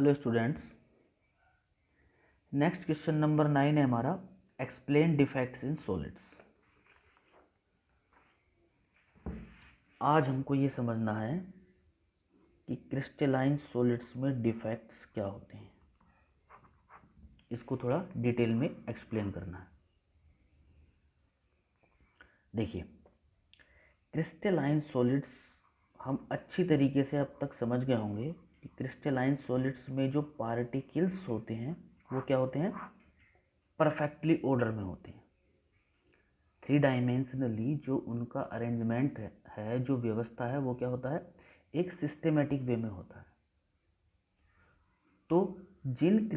Hello students, next question number 9 है हमारा explain defects in solids. आज हमको ये समझना है कि क्रिस्टलाइन सॉलिड्स में डिफेक्ट्स क्या होते हैं, इसको थोड़ा डिटेल में एक्सप्लेन करना है। देखिए, क्रिस्टलाइन सॉलिड्स हम अच्छी तरीके से अब तक समझ गए होंगे कि क्रिस्टलाइन सॉलिड्स में जो पार्टिकल्स होते हैं वो क्या होते हैं, परफेक्टली ऑर्डर में होते हैं। 3 डायमेंशनली जो उनका अरेंजमेंट है, जो व्यवस्था है, वो क्या होता है, एक सिस्टेमेटिक वे में होता है। तो जिन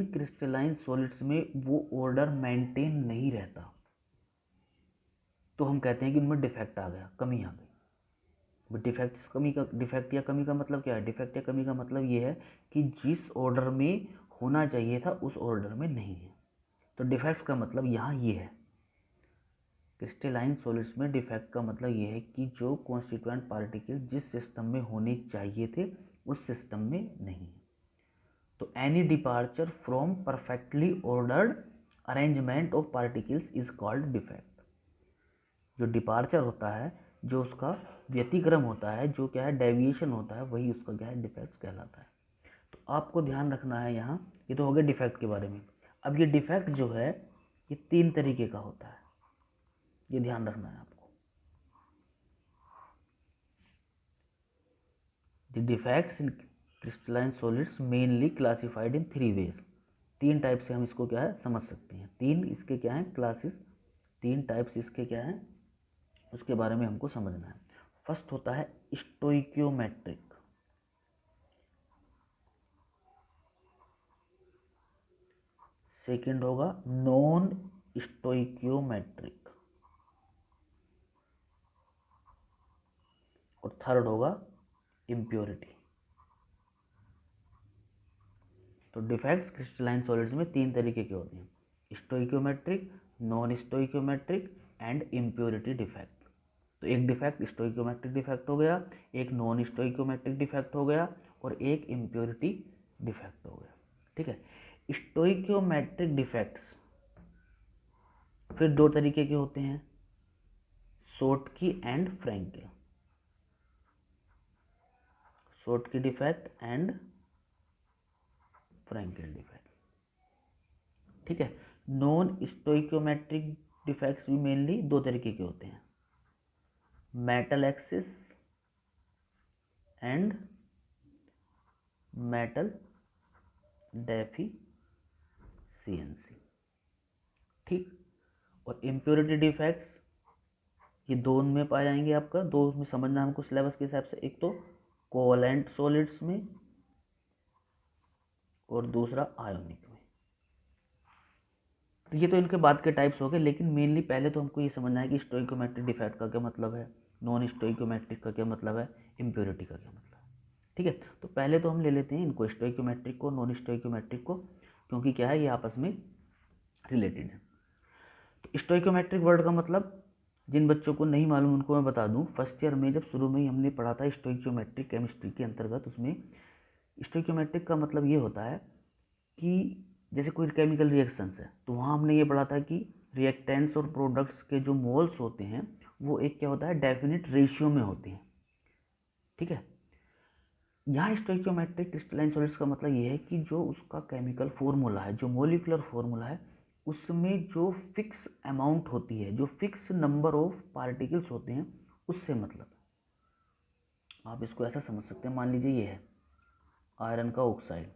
क्रिस्टलाइन सॉलिड्स में वो ऑर्डर मेंटेन नहीं रहता, तो हम कहते हैं कि उनमें डिफेक्ट आ गया, कमी आ गई। डिफेक्ट या कमी का मतलब क्या है? डिफेक्ट या कमी का मतलब ये है कि जिस ऑर्डर में होना चाहिए था उस ऑर्डर में नहीं है। तो डिफेक्ट्स का मतलब यहाँ ये है। क्रिस्टलाइन सॉलिड्स में डिफेक्ट का मतलब ये है कि जो कॉन्स्टिट्यूएंट पार्टिकल जिस सिस्टम में होने चाहिए थे उस सिस्टम में नहीं है। तो any departure from perfectly ordered arrangement of particles is called defect. जो डिपार्चर होता है, जो उसका व्यतिक्रम होता है, जो क्या है, डेविएशन होता है, वही उसका क्या है, डिफेक्ट कहलाता है। तो आपको ध्यान रखना है यहाँ, ये तो हो गया डिफेक्ट के बारे में। अब ये डिफेक्ट जो है ये 3 तरीके का होता है, ये ध्यान रखना है आपको। The defects in crystalline solids mainly classified in 3 ways. 3 type से हम इसको क्या है समझ सकते हैं। 3 इसके क्या हैं क्लासेस, 3 टाइप्स इसके क्या हैं, उसके बारे में हमको समझना है। फर्स्ट होता है स्टोइकियोमेट्रिक, सेकंड होगा नॉन स्टोइकियोमेट्रिक, और थर्ड होगा इम्प्योरिटी। तो डिफेक्ट्स क्रिस्टलाइन सॉलिड्स में 3 तरीके के होते हैं, stoichiometric, non stoichiometric and impurity defect. तो एक डिफेक्ट स्टोइकियोमेट्रिक डिफेक्ट हो गया, एक नॉन स्टोइकियोमेट्रिक डिफेक्ट हो गया, और एक इम्प्योरिटी डिफेक्ट हो गया। ठीक है। स्टोइकियोमेट्रिक डिफेक्ट्स फिर 2 तरीके के होते हैं, Schottky and Frenkel. Schottky defect and Frenkel defect. ठीक है। नॉन स्टोइकियोमेट्रिक डिफेक्ट्स भी मेनली 2 तरीके के होते हैं, metal excess and metal deficiency. ठीक। और इम्प्योरिटी डिफेक्ट्स ये 2 में पाए जाएंगे, आपका 2 में समझना हमको सिलेबस के हिसाब से। एक तो कोवैलेंट सॉलिड्स में और दूसरा आयोनिक में। तो ये तो इनके बाद के टाइप्स हो गए, लेकिन मेनली पहले तो हमको ये समझना है कि स्टोइकियोमेट्रिक डिफेक्ट का क्या मतलब है, नॉन स्टोइकियोमेट्रिक का क्या मतलब है, इम्प्योरिटी का क्या मतलब है। ठीक है। तो पहले तो हम ले लेते हैं इनको, स्टोइकियोमेट्रिक को, नॉन स्टोइकियोमेट्रिक को, क्योंकि क्या है ये आपस में रिलेटेड है। तो स्टोइकियोमेट्रिक वर्ड का मतलब जिन बच्चों को नहीं मालूम उनको मैं बता दूं, फर्स्ट ईयर में जब शुरू में ही हमने पढ़ा था स्टोइकियोमेट्रिक केमिस्ट्री के अंतर्गत, उसमें स्टोइकियोमेट्रिक का मतलब ये होता है कि जैसे कोई केमिकल रिएक्शंस है, तो वहाँ हमने ये पढ़ा था कि रिएक्टेंट्स और प्रोडक्ट्स के जो मोल्स होते हैं वो एक क्या होता है, डेफिनेट रेशियो में होते हैं। ठीक है। यहाँ स्टोइकियोमेट्रिक क्रिस्टलाइन सॉलिड्स का मतलब ये है कि जो उसका केमिकल फॉर्मूला है, जो मोलिकुलर फॉर्मूला है, उसमें जो फिक्स अमाउंट होती है, जो फिक्स नंबर ऑफ पार्टिकल्स होते हैं, उससे मतलब आप इसको ऐसा समझ सकते हैं। मान लीजिए ये है आयरन का ऑक्साइड,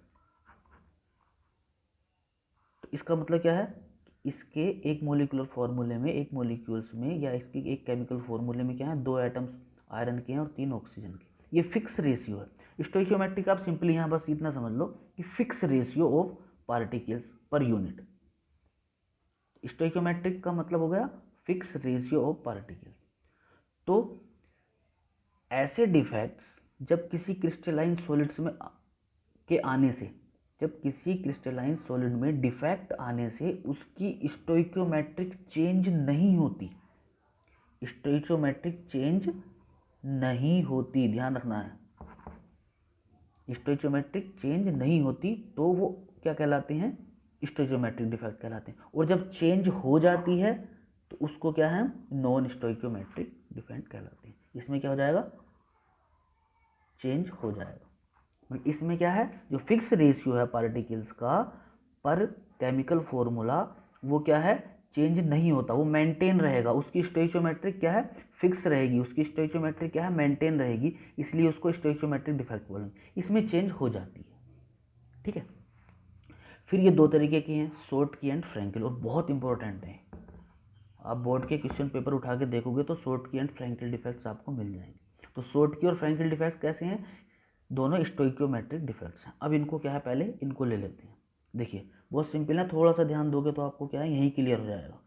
तो इसका मतलब क्या है, इसके एक मोलिकुलर फॉर्मूले में, एक मोलिक्यूल्स में, या इसके एक केमिकल फॉर्मूले में क्या है, 2 एटम्स आयरन के हैं और 3 ऑक्सीजन के। ये फिक्स रेशियो है। स्टोइकियोमेट्रिक आप सिंपली यहाँ बस इतना समझ लो कि fix ratio of particles per unit. Stoichiometric का मतलब हो गया फिक्स रेशियो ऑफ पार्टिकल्स। तो ऐसे डिफेक्ट्स जब किसी क्रिस्टलाइन सॉलिड्स में के आने से, जब किसी क्रिस्टलाइन सॉलिड में डिफेक्ट आने से उसकी स्टोइकियोमेट्रिक चेंज नहीं होती, स्टोइकियोमेट्रिक चेंज नहीं होती, ध्यान रखना है। स्टोइचियोमेट्रिक चेंज नहीं होती तो वो क्या कहलाते हैं, स्टोइचियोमेट्रिक डिफेक्ट कहलाते हैं। और जब चेंज हो जाती है तो उसको क्या है, नॉन स्टोइचियोमेट्रिक डिफेक्ट कहलाते हैं। इसमें क्या हो जाएगा, चेंज हो जाएगा। इसमें क्या है, जो फिक्स रेशियो है पार्टिकल्स का पर केमिकल फॉर्मूला, वो क्या है, चेंज नहीं होता, वो मेंटेन रहेगा। उसकी स्टोइचियोमेट्रिक क्या है, फिक्स रहेगी, उसकी स्टोइचियोमेट्रिक क्या है, मेंटेन रहेगी, इसलिए उसको स्टोइचियोमेट्रिक डिफेक्ट बोलेंगे। इसमें चेंज हो जाती है, ठीक है। फिर ये दो तरीके की हैं, शॉर्टकी एंड फ्रैंकल, और बहुत इंपॉर्टेंट है। आप बोर्ड के क्वेश्चन पेपर उठा के देखोगे तो शॉर्टकी एंड फ्रैंकल डिफेक्ट्स आपको मिल जाएंगे। तो शॉर्टकी और फ्रैंकल डिफेक्ट्स कैसे हैं, दोनों स्टोइकियोमेट्रिक डिफेक्ट्स हैं। अब इनको क्या है, पहले इनको ले लेते हैं। देखिए बहुत सिंपल है, थोड़ा सा ध्यान दोगे तो आपको क्या है, यही क्लियर हो जाएगा।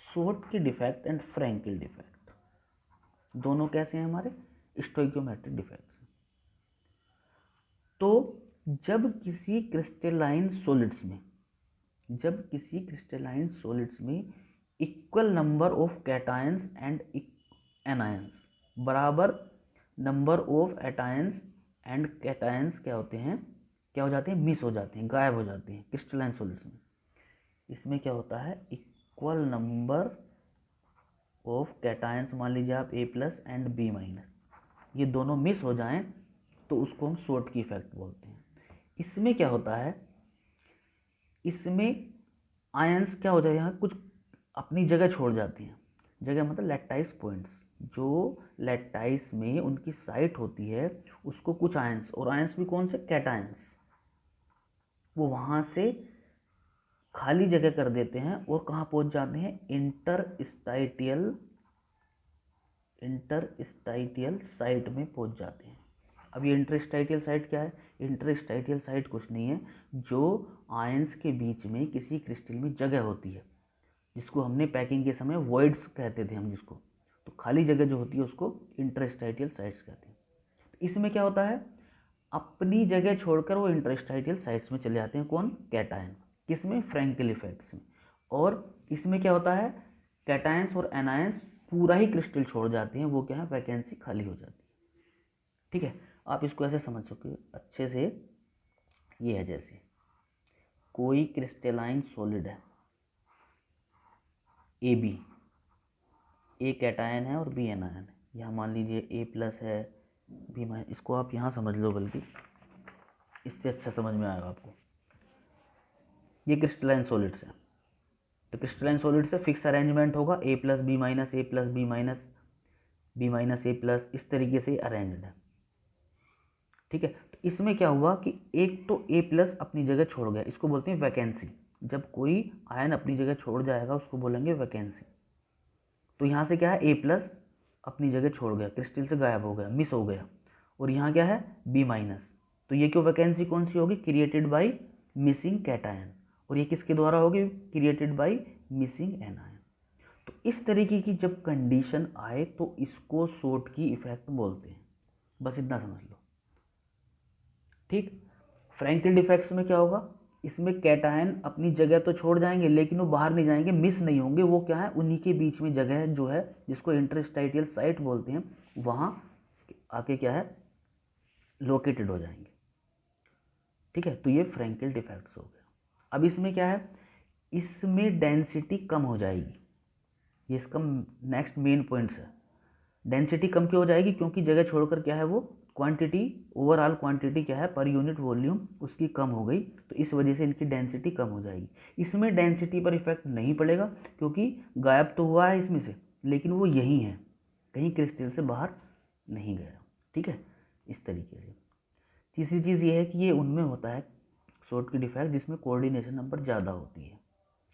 Schottky defect and Frenkel defect दोनों कैसे हैं, हमारे स्टोइकियोमेट्रिक डिफेक्ट्स। तो जब किसी क्रिस्टलाइन सॉलिड्स में equal number of cations and anions, बराबर number of anions and cations क्या होते हैं, क्या हो जाते हैं, मिस हो जाते हैं, गायब हो जाते हैं क्रिस्टलाइन सॉलिड्स में। इसमें क्या होता है, इक्वल नंबर ऑफ कैटायंस, मान लीजिए आप A+ एंड B-, ये दोनों मिस हो जाएं तो उसको हम शॉर्टकी इफेक्ट बोलते हैं। इसमें क्या होता है, इसमें आयंस क्या हो जाए, यहाँ कुछ अपनी जगह छोड़ जाती हैं। जगह मतलब लैटाइस पॉइंट्स, जो लैटाइस में उनकी साइट होती है उसको कुछ आयंस, और आयंस भी कौन से, कैटायंस, वो वहाँ से खाली जगह कर देते हैं और कहाँ पहुँच जाते हैं, इंटरस्टाइटियल साइट में पहुँच जाते हैं। अब ये इंटरस्टाइटियल साइट क्या है, इंटरस्टाइटियल साइट कुछ नहीं है, जो आयंस के बीच में किसी क्रिस्टल में जगह होती है, जिसको हमने पैकिंग के समय वॉइड्स कहते थे हम जिसको, तो खाली जगह जो होती है उसको इंटरस्टाइटियल साइट्स कहते हैं। तो इसमें क्या होता है, अपनी जगह छोड़कर वो इंटरस्टाइटियल साइट्स में चले जाते हैं, कौन, कैटायन, किसमें, फ्रैंकल इफेक्ट्स में। और इसमें क्या होता है, कैटायंस और एनायंस पूरा ही क्रिस्टल छोड़ जाते हैं, वो क्या है, वैकेंसी खाली हो जाती है, ठीक है। आप इसको ऐसे समझ सकते हो अच्छे से, ये है जैसे कोई क्रिस्टलाइन सॉलिड है AB, A कैटायन है और B एनायन है। यहाँ मान लीजिए A+ है, B-, इसको आप यहाँ समझ लो, बल्कि इससे अच्छा समझ में आएगा आपको। ये क्रिस्टलाइन सॉलिड्स है, तो क्रिस्टलाइन सॉलिड से फिक्स अरेंजमेंट होगा, A+B-, A+B-, B-A+, इस तरीके से अरेंज्ड है, ठीक है। तो इसमें क्या हुआ कि एक तो A+ अपनी जगह छोड़ गया, इसको बोलते हैं वैकेंसी। जब कोई आयन अपनी जगह छोड़ जाएगा उसको बोलेंगे वैकेंसी। तो यहाँ से क्या है, A+ अपनी जगह छोड़ गया, क्रिस्टल से गायब हो गया, मिस हो गया, और यहाँ क्या है, B-। तो ये क्यों, वैकेंसी कौन सी होगी, क्रिएटेड बाय मिसिंग कैटायन, और ये किसके द्वारा होगी, क्रिएटेड बाय मिसिंग एनायन। तो इस तरीके की जब कंडीशन आए तो इसको शॉर्टकी इफेक्ट बोलते हैं, बस इतना समझ लो, ठीक। फ्रैंकल डिफेक्ट्स में क्या होगा, इसमें कैटायन अपनी जगह तो छोड़ जाएंगे लेकिन वो बाहर नहीं जाएंगे, मिस नहीं होंगे, वो क्या है, उन्हीं के बीच में जगह जो है जिसको इंटरस्टाइटियल साइट बोलते हैं, वहाँ आके क्या है, लोकेटेड हो जाएंगे, ठीक है। तो ये फ्रैंकल डिफेक्ट्स हो गया। अब इसमें क्या है, इसमें डेंसिटी कम हो जाएगी, ये इसका नेक्स्ट मेन पॉइंट्स है। डेंसिटी कम क्यों हो जाएगी, क्योंकि जगह छोड़कर क्या है, वो क्वांटिटी, ओवरऑल क्वांटिटी क्या है, पर यूनिट वॉल्यूम उसकी कम हो गई, तो इस वजह से इनकी डेंसिटी कम हो जाएगी। इसमें डेंसिटी पर इफेक्ट नहीं पड़ेगा क्योंकि गायब तो हुआ है इसमें से, लेकिन वो यही है, कहीं क्रिस्टल से बाहर नहीं गया, ठीक है, इस तरीके से। तीसरी चीज़ ये है कि ये उनमें होता है शॉर्टकी डिफेक्ट जिसमें कोऑर्डिनेशन नंबर ज़्यादा होती है,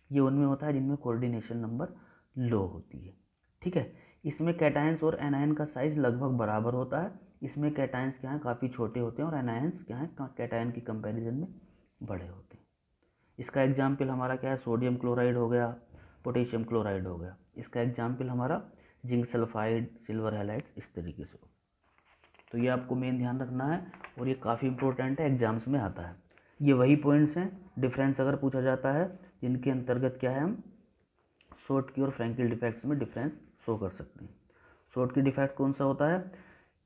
ये उनमें होता है जिनमें कोऑर्डिनेशन नंबर लो होती है, ठीक है। इसमें कैटायंस और एनायन का साइज लगभग बराबर होता है, इसमें कैटायंस क्या है, काफ़ी छोटे होते हैं और एनायंस क्या है, कैटायन की कंपैरिजन में बड़े होते हैं। इसका एग्जाम्पल हमारा क्या है, सोडियम क्लोराइड हो गया, पोटेशियम क्लोराइड हो गया। इसका एग्जाम्पल हमारा जिंक सल्फाइड, सिल्वर हैलाइड, इस तरीके से हो। तो ये आपको मेन ध्यान रखना है और ये काफ़ी इंपॉर्टेंट है, एग्जाम्स में आता है। ये वही पॉइंट्स हैं, डिफरेंस अगर पूछा जाता है जिनके अंतर्गत क्या है, हम शॉर्टकी और फ्रैंकल डिफेक्ट्स में डिफरेंस शो कर सकते हैं। शॉर्टकी डिफेक्ट कौन सा होता है,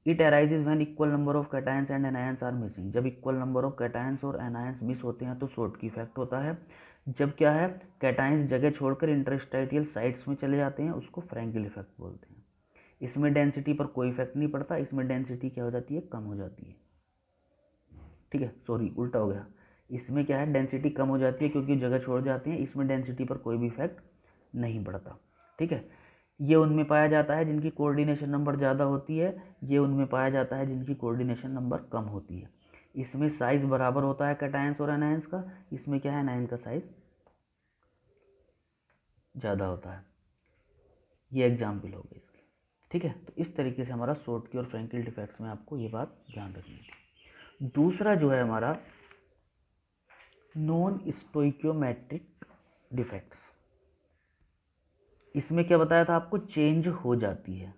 it arises when equal number of cations and anions are missing. जब इक्वल नंबर ऑफ कैटायंस और एनायंस मिस होते हैं तो शॉर्टकी इफेक्ट होता है। जब क्या है, कैटायंस जगह छोड़कर इंटरस्टाइटियल साइट्स में चले जाते हैं, उसको फ्रैंकल इफेक्ट बोलते हैं। इसमें डेंसिटी पर कोई इफेक्ट नहीं पड़ता, इसमें डेंसिटी क्या हो जाती है, कम हो जाती है। ठीक है, सॉरी उल्टा हो गया। इसमें क्या है, डेंसिटी कम हो जाती है क्योंकि जगह छोड़ जाते हैं, इसमें डेंसिटी पर कोई भी इफेक्ट नहीं पड़ता। ठीक है, ये उनमें पाया जाता है जिनकी कोऑर्डिनेशन नंबर ज़्यादा होती है, ये उनमें पाया जाता है जिनकी कोऑर्डिनेशन नंबर कम होती है। इसमें साइज बराबर होता है कैटायंस और एनायंस का, इसमें क्या है, एनायन का साइज ज़्यादा होता है। ये एग्जाम्पल हो गए इसके। ठीक है, तो इस तरीके से हमारा शॉर्टकी और फ्रैंकल डिफेक्ट्स में आपको ये बात ध्यान रखनी थी। दूसरा जो है हमारा नॉन स्टोइकियोमेट्रिक डिफेक्ट्स। इसमें क्या बताया था आपको, चेंज हो जाती है।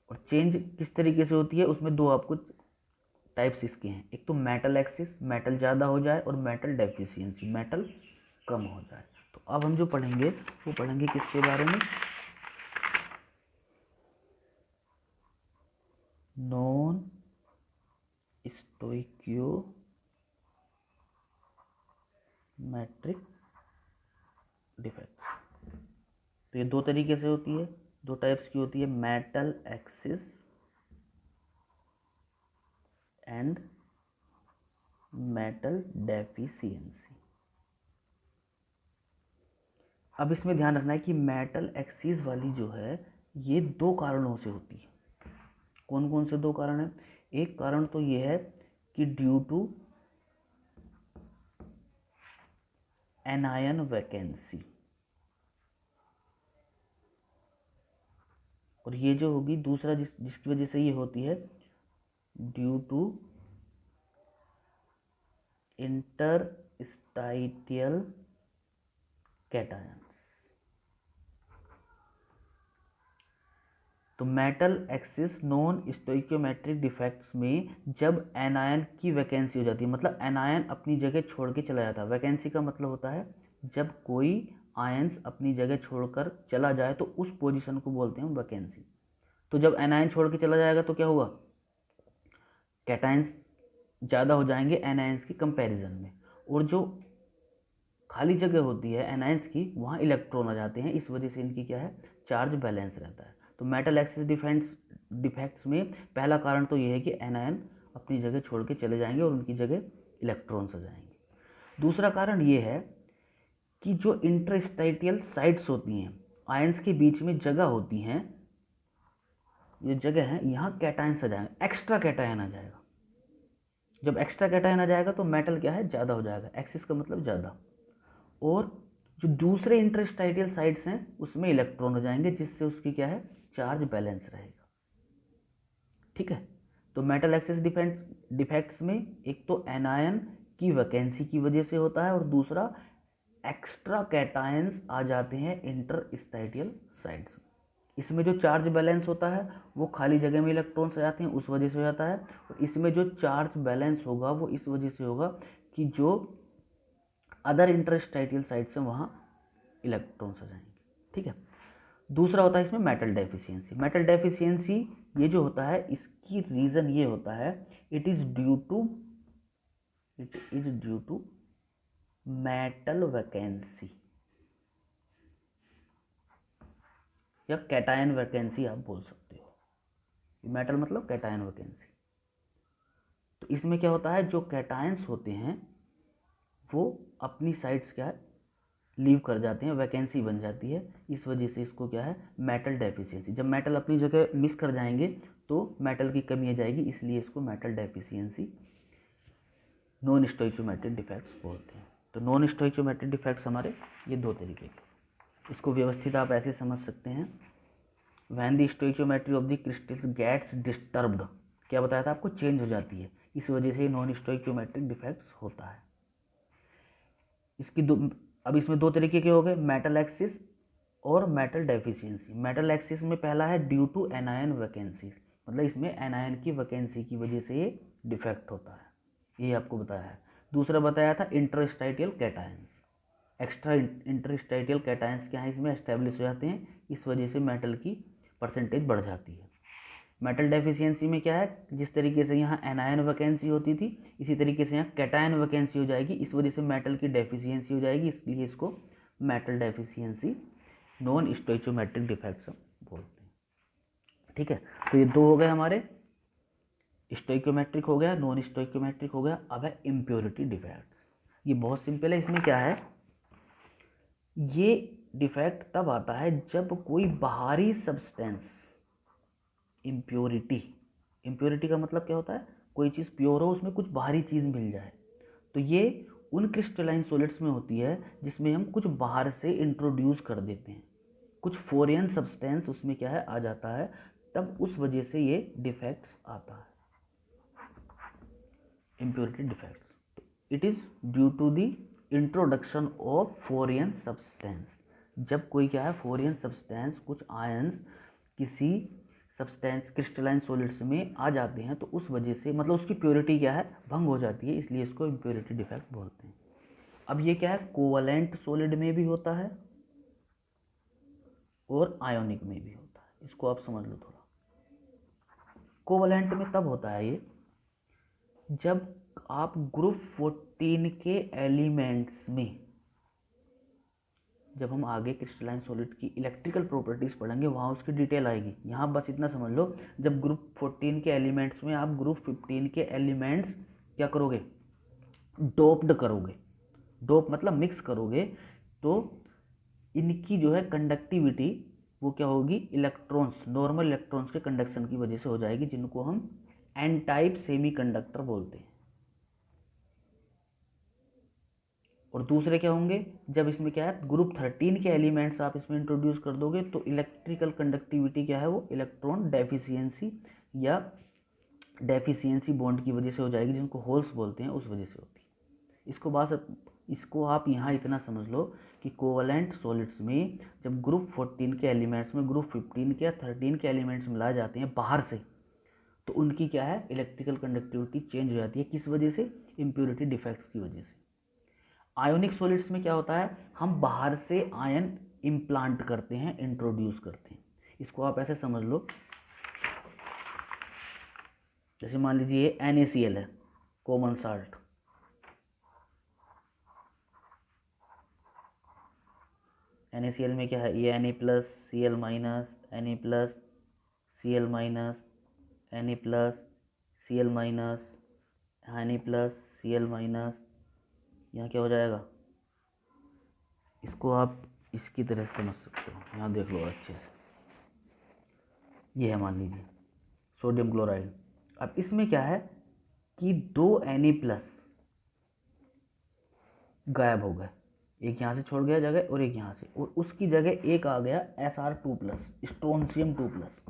और चेंज किस तरीके से होती है, उसमें दो आपको टाइप्स इसके हैं। एक तो मेटल एक्सिस, मेटल ज़्यादा हो जाए, और मेटल डेफिशिएंसी, मेटल कम हो जाए। तो अब हम जो पढ़ेंगे वो पढ़ेंगे किसके बारे में, नॉन स्टोइकियोमेट्रिक डिफेक्ट्स। तो ये दो तरीके से होती है, दो टाइप्स की होती है, metal excess and metal deficiency. अब इसमें ध्यान रखना है कि मेटल एक्सिस वाली जो है ये दो कारणों से होती है। कौन कौन से दो कारण हैं, एक कारण तो ये है कि ड्यू टू एनायन वैकेंसी, और ये जो होगी दूसरा जिसकी वजह से ये होती है, ड्यू टू इंटरस्टाइटियल कैटायंस। तो metal axis non stoichiometric defects में जब एनायन की वैकेंसी हो जाती है, मतलब एनायन अपनी जगह छोड़ के चला जाता है। वैकेंसी का मतलब होता है जब कोई आयंस अपनी जगह छोड़कर चला जाए तो उस पोजीशन को बोलते हैं वैकेंसी। तो जब एनायन छोड़ के चला जाएगा तो क्या होगा, कैटायंस ज़्यादा हो जाएंगे एनायंस की कंपैरिजन में, और जो खाली जगह होती है एनायंस की वहाँ इलेक्ट्रॉन आ जाते हैं। इस वजह से इनकी क्या है, चार्ज बैलेंस रहता है। तो मेटल एक्सिस डिफेक्ट्स में पहला कारण तो ये है कि एनायन अपनी जगह छोड़ के चले जाएंगे और उनकी जगह इलेक्ट्रॉन्स आ जाएंगे। दूसरा कारण ये है कि जो इंटरस्टाइटियल साइट्स होती हैं, आयंस के बीच में जगह होती हैं, ये जगह है, यहाँ कैटायंस आ जाएंगे, एक्स्ट्रा कैटायन आ जाएगा। जब एक्स्ट्रा कैटायन आ जाएगा तो मेटल क्या है, ज़्यादा हो जाएगा, एक्सिस का मतलब ज़्यादा, और जो दूसरे इंटरस्टाइटियल साइड्स हैं उसमें इलेक्ट्रॉन हो जाएंगे, जिससे उसकी क्या है, चार्ज बैलेंस रहेगा। ठीक है, तो मेटल एक्सिस डिफेक्ट्स में एक तो एनायन की वैकेंसी की वजह से होता है, और दूसरा एक्स्ट्रा कैटायंस आ जाते हैं इंटरस्टाइटियल साइड्स में। इसमें जो चार्ज बैलेंस होता है वो खाली जगह में इलेक्ट्रॉन्स आ जाते हैं, उस वजह से हो जाता है। और इसमें जो चार्ज बैलेंस होगा वो इस वजह से होगा कि जो अदर इंटरस्टाइटियल साइड से वहाँ इलेक्ट्रॉन्स आ जाएंगे। ठीक है, दूसरा होता है इसमें मेटल डेफिशिएंसी। मेटल डेफिशिएंसी ये जो होता है इसकी रीज़न ये होता है, it is due to metal vacancy या कैटायन वैकेंसी आप बोल सकते हो। मेटल मतलब कैटायन वैकेंसी। तो इसमें क्या होता है, जो कैटायंस होते हैं वो अपनी साइड्स क्या है, लीव कर जाते हैं, वैकेंसी बन जाती है। इस वजह से इसको क्या है, मेटल डेफिशिएंसी। जब मेटल अपनी जगह मिस कर जाएंगे तो मेटल की कमी आ जाएगी, इसलिए इसको metal deficiency non stoichiometric defects बोलते हैं। तो नॉन स्टोइकियोमेट्रिक डिफेक्ट्स हमारे ये दो तरीके के। इसको व्यवस्थित आप ऐसे समझ सकते हैं, when the stoichiometry of the crystals gets disturbed, क्या बताया था आपको, चेंज हो जाती है, इस वजह से नॉन स्टोइकियोमेट्रिक डिफेक्ट्स होता है। इसकी दो, अब इसमें दो तरीके के हो गए, मेटल एक्सिस और मेटल डेफिशिएंसी। मेटल एक्सिस में पहला है ड्यू टू एनायन वैकेंसी, मतलब इसमें एनायन की वैकेंसी की वजह से ये डिफेक्ट होता है, ये आपको बताया है। दूसरा बताया था इंटरस्टाइटियल कैटायंस, एक्स्ट्रा इंटरस्टाइटियल कैटायंस क्या है, इसमें एस्टेब्लिश हो जाते हैं, इस वजह से मेटल की परसेंटेज बढ़ जाती है। मेटल डेफिशिएंसी में क्या है, जिस तरीके से यहाँ एनायन वैकेंसी होती थी इसी तरीके से यहाँ कैटायन वैकेंसी हो जाएगी, इस वजह से मेटल की डेफिशिएंसी हो जाएगी, इसलिए इसको मेटल डेफिशिएंसी नॉन स्टोइचोमेट्रिक डिफेक्ट्स बोलते हैं। ठीक है, तो ये दो हो गए हमारे, स्टोइकोमेट्रिक हो गया, नॉन स्टोइकोमेट्रिक हो गया। अब है इम्प्योरिटी डिफेक्ट्स। ये बहुत सिंपल है, इसमें क्या है, ये डिफेक्ट तब आता है जब कोई बाहरी सब्सटेंस, इम्प्योरिटी, इम्प्योरिटी का मतलब क्या होता है, कोई चीज़ प्योर हो उसमें कुछ बाहरी चीज़ मिल जाए। तो ये उन क्रिस्टलाइन सॉलिड्स में होती है जिसमें हम कुछ बाहर से इंट्रोड्यूस कर देते हैं, कुछ फॉरेन सब्सटेंस उसमें क्या है आ जाता है, तब उस वजह से ये डिफेक्ट्स आता है, impurity defects. It is due to the introduction of foreign substance. जब कोई क्या है फॉरेन सब्सटेंस, कुछ आयंस किसी सब्सटेंस क्रिस्टलाइन सॉलिड्स में आ जाते हैं, तो उस वजह से मतलब उसकी प्योरिटी क्या है भंग हो जाती है, इसलिए इसको इम्प्योरिटी डिफेक्ट बोलते हैं। अब ये क्या है, कोवलेंट सॉलिड में भी होता है और आयोनिक में भी होता है, इसको आप समझ लो थोड़ा। कोवलेंट में तब होता है ये जब आप ग्रुप 14 के एलिमेंट्स में, जब हम आगे क्रिस्टलाइन सॉलिड की इलेक्ट्रिकल प्रॉपर्टीज पढ़ेंगे वहाँ उसकी डिटेल आएगी, यहाँ बस इतना समझ लो, जब ग्रुप 14 के एलिमेंट्स में आप ग्रुप 15 के एलिमेंट्स क्या करोगे, डोप्ड करोगे, डोप मतलब मिक्स करोगे, तो इनकी जो है कंडक्टिविटी वो क्या होगी, इलेक्ट्रॉन्स, नॉर्मल इलेक्ट्रॉन्स के कंडक्शन की वजह से हो जाएगी, जिनको हम एन टाइप सेमी कंडक्टर बोलते हैं। और दूसरे क्या होंगे, जब इसमें क्या है ग्रुप 13 के एलिमेंट्स आप इसमें इंट्रोड्यूस कर दोगे, तो इलेक्ट्रिकल कंडक्टिविटी क्या है वो इलेक्ट्रॉन डेफिशिएंसी या डेफिशिएंसी बॉन्ड की वजह से हो जाएगी, जिनको होल्स बोलते हैं, उस वजह से होती है। इसको आप यहाँ इतना समझ लो कि कोवलेंट सॉलिड्स में जब ग्रुप 14 के एलिमेंट्स में ग्रुप 15 के या 13 के एलिमेंट्स मिलाए जाते हैं बाहर से, तो उनकी क्या है इलेक्ट्रिकल कंडक्टिविटी चेंज हो जाती है, किस वजह से, इम्प्योरिटी डिफेक्ट्स की वजह से। आयोनिक सॉलिड्स में क्या होता है, हम बाहर से आयन इम्प्लांट करते हैं, इंट्रोड्यूस करते हैं। इसको आप ऐसे समझ लो, जैसे मान लीजिए ये NaCl है, कॉमन साल्ट, NaCl में क्या है, ये Na plus Cl minus, Na plus Cl minus, Na plus Cl minus, Na plus Cl minus, यहाँ क्या हो जाएगा, इसको आप इसकी तरह समझ सकते हो, यहाँ देख लो अच्छे से, ये है मान लीजिए सोडियम क्लोराइड। अब इसमें क्या है कि दो Na प्लस गायब हो गए, एक यहाँ से छोड़ गया जगह और एक यहाँ से, और उसकी जगह एक आ गया Sr2 plus, strontium 2 plus.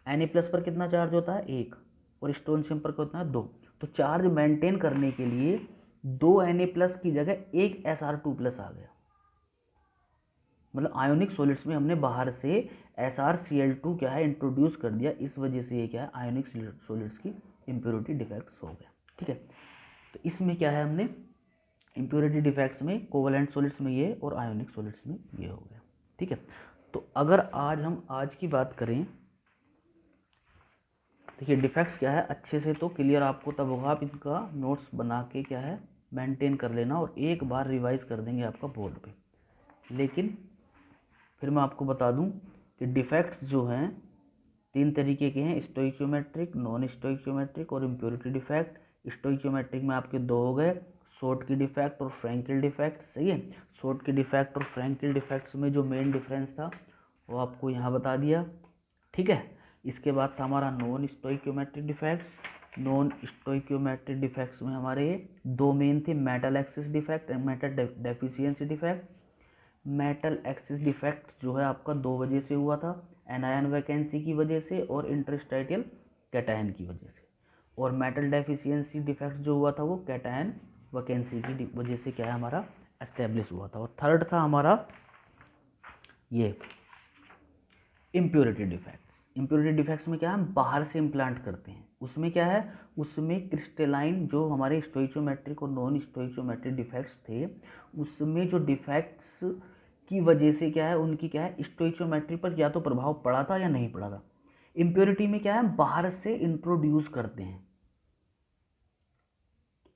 Na plus पर कितना चार्ज होता है, एक, और स्ट्रोनशियम पर कितना है, 2। तो चार्ज मेंटेन करने के लिए दो Na प्लस की जगह एक Sr2 प्लस आ गया, मतलब आयोनिक सॉलिड्स में हमने बाहर से SrCl2 क्या है इंट्रोड्यूस कर दिया, इस वजह से ये क्या है आयोनिक सॉलिड्स की इम्प्योरिटी डिफेक्ट्स हो गया। ठीक है, तो इसमें क्या है, हमने इम्प्योरिटी डिफेक्ट्स में कोवलेंट सॉलिड्स में ये और आयोनिक सॉलिड्स में ये हो गया। ठीक है, तो अगर आज की बात करें, देखिए डिफेक्ट्स क्या है अच्छे से तो क्लियर आपको तब होगा, आप इनका नोट्स बना के क्या है मेंटेन कर लेना, और एक बार रिवाइज कर देंगे आपका बोर्ड पे। लेकिन फिर मैं आपको बता दूं कि डिफेक्ट्स जो हैं 3 तरीके के हैं, स्टोइकियोमेट्रिक, नॉन स्टोइकियोमेट्रिक और इम्प्योरिटी डिफेक्ट। स्टोइकियोमेट्रिक में आपके दो हो गए, शॉर्ट की डिफेक्ट और फ्रैंकल डिफेक्ट। सही है, शॉर्ट की डिफेक्ट और फ्रैंकल डिफेक्ट्स में जो मेन डिफरेंस था वो आपको यहाँ बता दिया। ठीक है, इसके बाद था हमारा non stoichiometric defects. Non stoichiometric defects में हमारे दो मेन थे, metal axis defect and metal deficiency defect. Metal axis defect जो है आपका दो वजह से हुआ था, एनायन वैकेंसी की वजह से और इंटरस्टाइटियल कैटायन की वजह से। और मेटल डेफिशिएंसी डिफेक्ट जो हुआ था वो कैटायन वैकेंसी की वजह से क्या है हमारा एस्टेब्लिश हुआ था। और थर्ड था हमारा ये इम्प्योरिटी डिफेक्ट्स। इम्प्योरिटी डिफेक्ट्स में क्या है, हम बाहर से इम्प्लांट करते हैं, उसमें क्या है, उसमें क्रिस्टलाइन जो हमारे स्टोइचोमेट्रिक और नॉन स्टोइचोमेट्रिक डिफेक्ट्स थे, उसमें जो डिफेक्ट्स की वजह से क्या है, उनकी क्या है स्टोइचोमेट्री पर या तो प्रभाव पड़ा था या नहीं पड़ा था। इम्प्योरिटी में क्या है, बाहर से इंट्रोड्यूस करते हैं,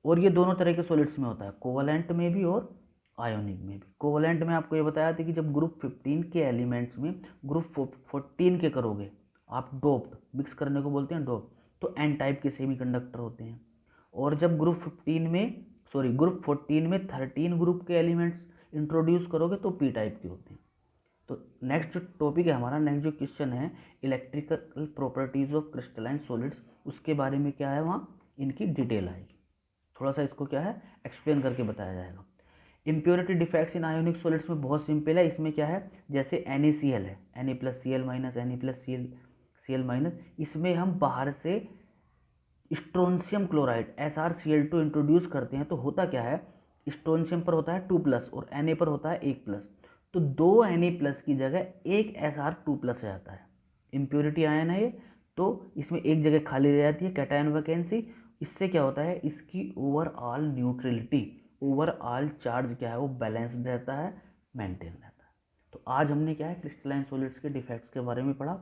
और ये दोनों तरह के सॉलिड्स में होता है, कोवलेंट में भी और आयोनिक में भी। कोवलेंट में आपको ये बताया था कि जब ग्रुप 15 के एलिमेंट्स में ग्रुप 14 के करोगे आप, डोप्ड, मिक्स करने को बोलते हैं डोप, तो एन टाइप के सेमीकंडक्टर होते हैं। और जब ग्रुप 14 में 13 ग्रुप के एलिमेंट्स इंट्रोड्यूस करोगे तो पी टाइप के होते हैं। तो नेक्स्ट जो टॉपिक है हमारा, नेक्स्ट जो क्वेश्चन है, electrical properties of crystalline solids, उसके बारे में क्या है, वहाँ इनकी डिटेल आएगी, थोड़ा सा इसको क्या है एक्सप्लेन करके बताया जाएगा। Impurity defects in ionic solids में बहुत सिंपल है, इसमें क्या है, जैसे NaCl है, Na+Cl- Na+Cl-, इसमें हम बाहर से स्ट्रोंशियम क्लोराइड SrCl2 इंट्रोड्यूस करते हैं, तो होता क्या है, स्ट्रोंशियम पर होता है 2+, और Na पर होता है 1+, तो 2 Na+ की जगह एक Sr2+ आ जाता है, इम्प्योरिटी आयन है ये, तो इसमें एक जगह खाली रह जाती है, कैटायन वैकेंसी। इससे क्या होता है, इसकी ओवरऑल न्यूट्रलिटी, ओवरऑल चार्ज क्या है वो बैलेंस्ड रहता है, मेंटेन रहता है। तो आज हमने क्या है क्रिस्टलाइन सॉलिड्स के डिफेक्ट्स के बारे में पढ़ा,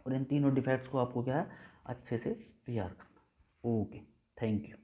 और इन तीनों डिफेक्ट्स को आपको क्या है अच्छे से तैयार करना। Okay, thank you.